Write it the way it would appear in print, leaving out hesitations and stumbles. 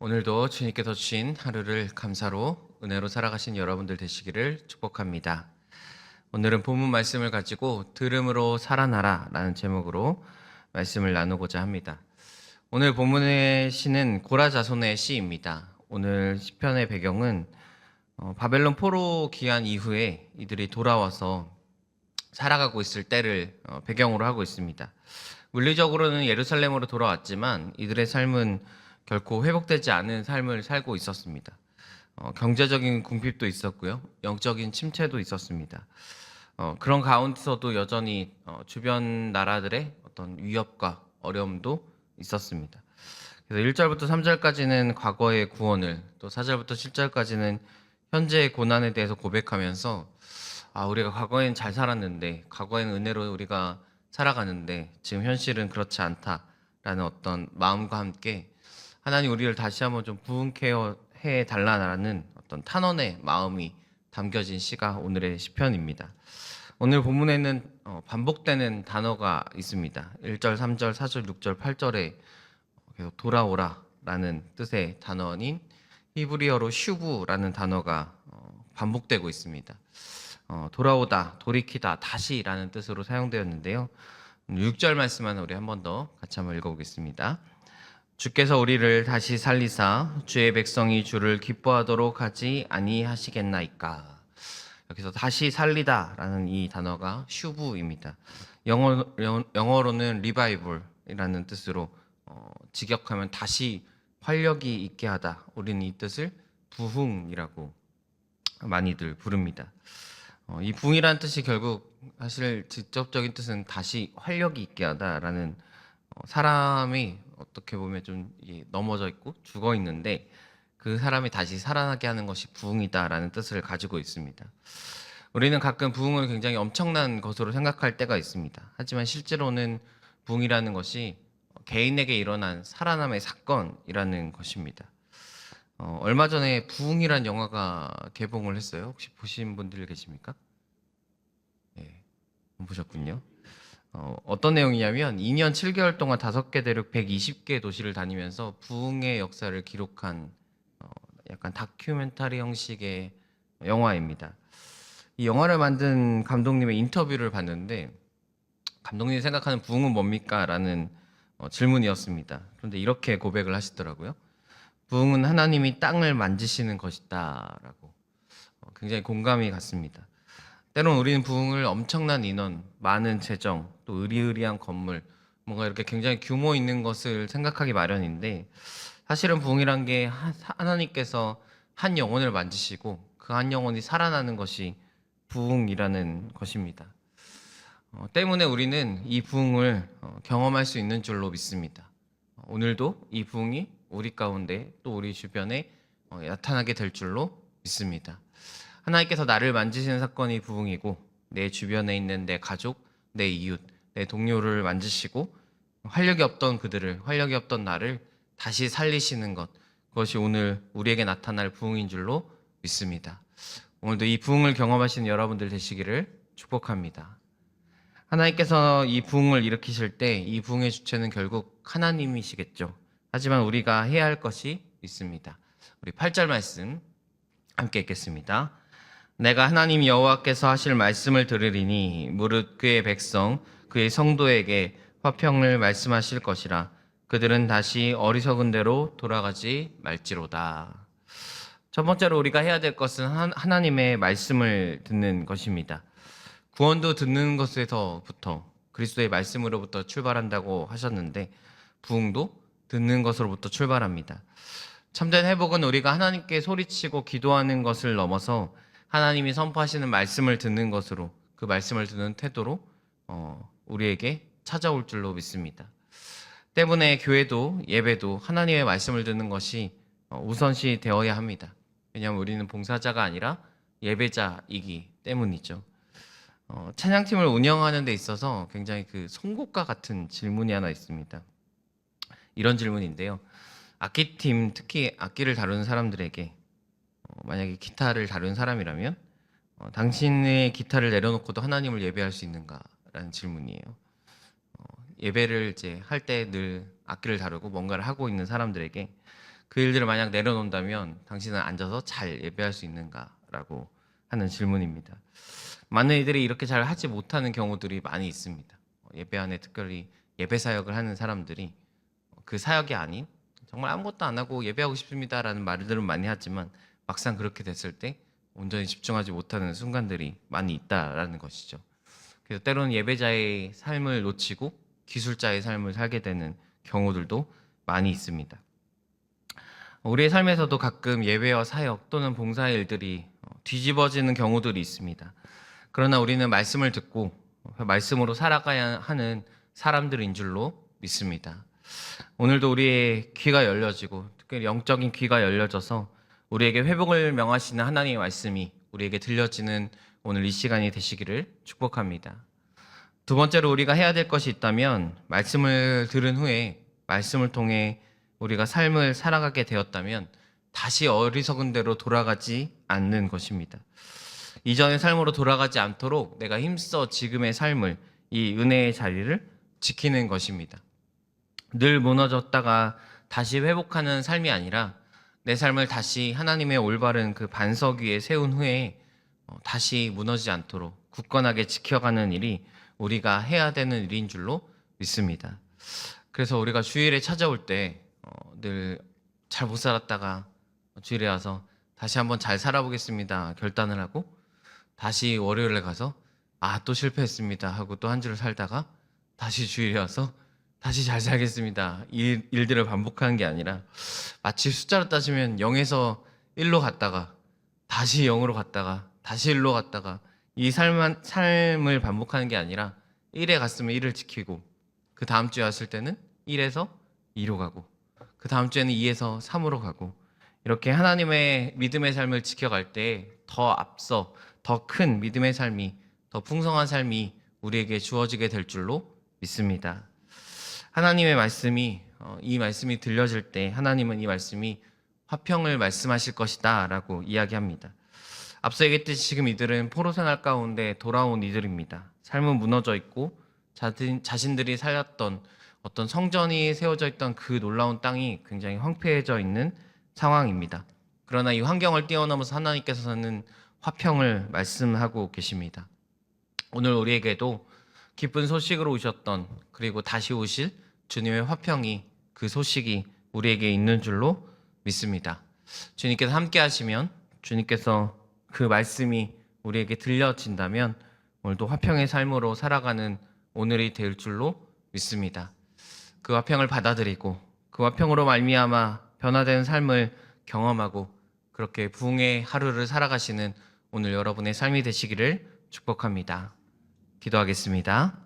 오늘도 주님께서 주신 하루를 감사로 은혜로 살아가신 여러분들 되시기를 축복합니다. 오늘은 본문 말씀을 가지고 들음으로 살아나라 라는 제목으로 말씀을 나누고자 합니다. 오늘 본문의 시는 고라 자손의 시입니다. 오늘 시편의 배경은 바벨론 포로 귀환 이후에 이들이 돌아와서 살아가고 있을 때를 배경으로 하고 있습니다. 물리적으로는 예루살렘으로 돌아왔지만 이들의 삶은 결코 회복되지 않은 삶을 살고 있었습니다. 경제적인 궁핍도 있었고요. 영적인 침체도 있었습니다. 그런 가운데서도 여전히 주변 나라들의 어떤 위협과 어려움도 있었습니다. 그래서 1절부터 3절까지는 과거의 구원을, 또 4절부터 7절까지는 현재의 고난에 대해서 고백하면서 우리가 과거엔 잘 살았는데, 과거엔 은혜로 우리가 살아가는데 지금 현실은 그렇지 않다라는 어떤 마음과 함께 하나님 우리를 다시 한번 좀 부흥케 해 달라는 어떤 탄원의 마음이 담겨진 시가 오늘의 시편입니다. 오늘 본문에는 반복되는 단어가 있습니다. 1절, 3절, 4절, 6절, 8절에 계속 돌아오라라는 뜻의 단어인 히브리어로 슈브라는 단어가 반복되고 있습니다. 돌아오다, 돌이키다, 다시라는 뜻으로 사용되었는데요. 6절 말씀만 우리 한 번 더 같이 한번 읽어보겠습니다. 주께서 우리를 다시 살리사 주의 백성이 주를 기뻐하도록 하지 아니하시겠나이까. 여기서 다시 살리다라는 이 단어가 슈브입니다. 영어로는 리바이벌이라는 뜻으로 직역하면 다시 활력이 있게 하다. 우리는 이 뜻을 부흥이라고 많이들 부릅니다. 이 부흥이라는 뜻이 결국 사실 직접적인 뜻은 다시 활력이 있게 하다라는, 사람이 어떻게 보면 좀 넘어져 있고 죽어 있는데 그 사람이 다시 살아나게 하는 것이 부흥이다라는 뜻을 가지고 있습니다. 우리는 가끔 부흥을 굉장히 엄청난 것으로 생각할 때가 있습니다. 하지만 실제로는 부흥이라는 것이 개인에게 일어난 살아남의 사건이라는 것입니다. 얼마 전에 부흥이란 영화가 개봉을 했어요. 혹시 보신 분들 계십니까? 네, 못 보셨군요. 어떤 내용이냐면 2년 7개월 동안 5개 대륙 120개 도시를 다니면서 부흥의 역사를 기록한 약간 다큐멘터리 형식의 영화입니다. 이 영화를 만든 감독님의 인터뷰를 봤는데, 감독님이 생각하는 부흥은 뭡니까? 라는 질문이었습니다. 그런데 이렇게 고백을 하시더라고요. 부흥은 하나님이 땅을 만지시는 것이다 라고. 굉장히 공감이 갔습니다. 때론 우리는 부흥을 엄청난 인원, 많은 재정, 또 으리으리한 건물, 뭔가 이렇게 굉장히 규모 있는 것을 생각하기 마련인데, 사실은 부흥이란 게 하나님께서 한 영혼을 만지시고 그 한 영혼이 살아나는 것이 부흥이라는 것입니다. 때문에 우리는 이 부흥을 경험할 수 있는 줄로 믿습니다. 오늘도 이 부흥이 우리 가운데 또 우리 주변에 나타나게 될 줄로 믿습니다. 하나님께서 나를 만지시는 사건이 부흥이고, 내 주변에 있는 내 가족, 내 이웃, 내 동료를 만지시고 활력이 없던 그들을, 활력이 없던 나를 다시 살리시는 것, 그것이 오늘 우리에게 나타날 부흥인 줄로 믿습니다. 오늘도 이 부흥을 경험하시는 여러분들 되시기를 축복합니다. 하나님께서 이 부흥을 일으키실 때 이 부흥의 주체는 결국 하나님이시겠죠. 하지만 우리가 해야 할 것이 있습니다. 우리 8절 말씀 함께 읽겠습니다. 내가 하나님 여호와께서 하실 말씀을 들으리니 무릇 그의 백성 그의 성도에게 화평을 말씀하실 것이라. 그들은 다시 어리석은 대로 돌아가지 말지로다. 첫 번째로 우리가 해야 될 것은 하나님의 말씀을 듣는 것입니다. 구원도 듣는 것에서부터, 그리스도의 말씀으로부터 출발한다고 하셨는데, 부흥도 듣는 것으로부터 출발합니다. 참된 회복은 우리가 하나님께 소리치고 기도하는 것을 넘어서 하나님이 선포하시는 말씀을 듣는 것으로, 그 말씀을 듣는 태도로 우리에게 찾아올 줄로 믿습니다. 때문에 교회도 예배도 하나님의 말씀을 듣는 것이 우선시 되어야 합니다. 왜냐하면 우리는 봉사자가 아니라 예배자이기 때문이죠. 찬양팀을 운영하는 데 있어서 굉장히 그 송곳과 같은 질문이 하나 있습니다. 이런 질문인데요. 악기팀, 특히 악기를 다루는 사람들에게 만약에 기타를 다루는 사람이라면 당신의 기타를 내려놓고도 하나님을 예배할 수 있는가라는 질문이에요. 예배를 이제 할 때 늘 악기를 다루고 뭔가를 하고 있는 사람들에게 그 일들을 만약 내려놓는다면 당신은 앉아서 잘 예배할 수 있는가라고 하는 질문입니다. 많은 이들이 이렇게 잘 하지 못하는 경우들이 많이 있습니다. 예배 안에 특별히 예배 사역을 하는 사람들이 그 사역이 아닌 정말 아무것도 안 하고 예배하고 싶습니다라는 말들은 많이 하지만 막상 그렇게 됐을 때 온전히 집중하지 못하는 순간들이 많이 있다라는 것이죠. 그래서 때로는 예배자의 삶을 놓치고 기술자의 삶을 살게 되는 경우들도 많이 있습니다. 우리의 삶에서도 가끔 예배와 사역 또는 봉사의 일들이 뒤집어지는 경우들이 있습니다. 그러나 우리는 말씀을 듣고 말씀으로 살아가야 하는 사람들인 줄로 믿습니다. 오늘도 우리의 귀가 열려지고 특히 영적인 귀가 열려져서 우리에게 회복을 명하시는 하나님의 말씀이 우리에게 들려지는 오늘 이 시간이 되시기를 축복합니다. 두 번째로 우리가 해야 될 것이 있다면 말씀을 들은 후에 말씀을 통해 우리가 삶을 살아가게 되었다면 다시 어리석은 대로 돌아가지 않는 것입니다. 이전의 삶으로 돌아가지 않도록 내가 힘써 지금의 삶을, 이 은혜의 자리를 지키는 것입니다. 늘 무너졌다가 다시 회복하는 삶이 아니라 내 삶을 다시 하나님의 올바른 그 반석 위에 세운 후에 다시 무너지지 않도록 굳건하게 지켜가는 일이 우리가 해야 되는 일인 줄로 믿습니다. 그래서 우리가 주일에 찾아올 때 늘 잘 못 살았다가 주일에 와서 다시 한번 잘 살아보겠습니다 결단을 하고 다시 월요일에 가서 또 실패했습니다 하고 또 한 주를 살다가 다시 주일에 와서 다시 잘 살겠습니다 일들을 반복하는 게 아니라 마치 숫자로 따지면 0에서 1로 갔다가 다시 0으로 갔다가 다시 1로 갔다가 이 삶을 반복하는 게 아니라 1에 갔으면 1을 지키고 그 다음 주에 왔을 때는 1에서 2로 가고 그 다음 주에는 2에서 3으로 가고 이렇게 하나님의 믿음의 삶을 지켜갈 때 더 앞서 더 큰 믿음의 삶이 더 풍성한 삶이 우리에게 주어지게 될 줄로 믿습니다. 하나님의 말씀이 이 말씀이 들려질 때 하나님은 이 말씀이 화평을 말씀하실 것이다 라고 이야기합니다. 앞서 얘기했듯이 지금 이들은 포로 생활 가운데 돌아온 이들입니다. 삶은 무너져 있고 자신들이 살았던 어떤 성전이 세워져 있던 그 놀라운 땅이 굉장히 황폐해져 있는 상황입니다. 그러나 이 환경을 뛰어넘어서 하나님께서는 화평을 말씀하고 계십니다. 오늘 우리에게도 기쁜 소식으로 오셨던 그리고 다시 오실 주님의 화평이 그 소식이 우리에게 있는 줄로 믿습니다. 주님께서 함께 하시면 주님께서 그 말씀이 우리에게 들려진다면 오늘도 화평의 삶으로 살아가는 오늘이 될 줄로 믿습니다. 그 화평을 받아들이고 그 화평으로 말미암아 변화된 삶을 경험하고 그렇게 부흥의 하루를 살아가시는 오늘 여러분의 삶이 되시기를 축복합니다. 기도하겠습니다.